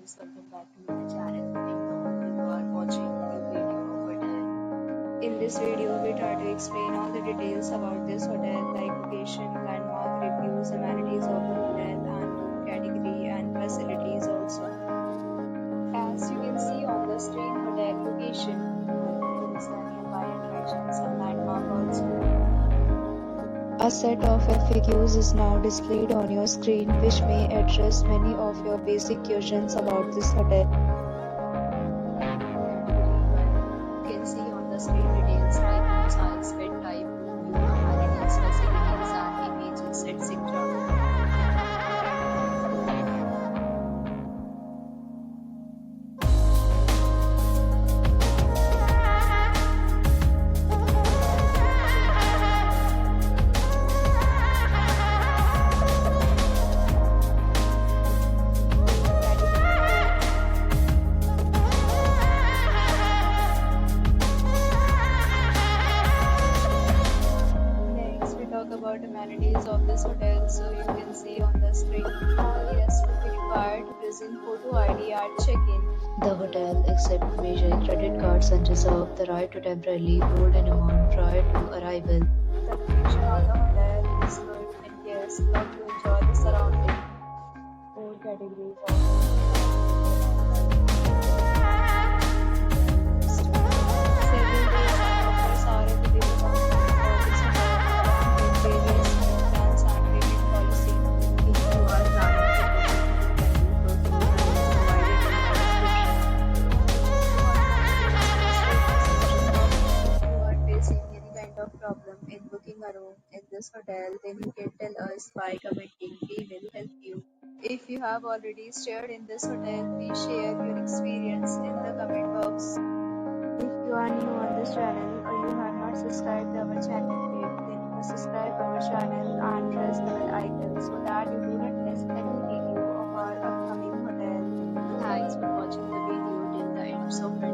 guys, welcome back to my channel. And now you are watching a new video of hotel. In this video, we try to explain all the details about this hotel like location, landmark, reviews, amenities of the hotel, and room category and facilities also. As you can see on the screen, hotel location, there is a nearby attractions and landmark also. A set of FAQs is now displayed on your screen, which may address many of your basic questions about this hotel. You can see on the screen details like room size, bed type, room view, amenities, facilities, and images, etc. About amenities of this hotel, so you can see on the screen. The guest will be required to present photo ID at check-in. The hotel accepts major credit cards and reserves the right to temporarily hold an amount prior to arrival. The location of the hotel is good and guests love to enjoy the surroundings. 4 categories of several days and offers are available on this hotel. Plans and payment policy. If you are planning to visit the venue, provided in the description. If you are facing any kind of problem in booking a room in this hotel, then you can tell us by commenting. We will help you. If you have already stayed in this hotel, please share your experience in the comment box. If you are new on this channel or you have not subscribed our channel yet, then you must subscribe our channel and press the bell icon so that you do not miss any video of our upcoming hotel. Thanks for watching the video till the end. So friends,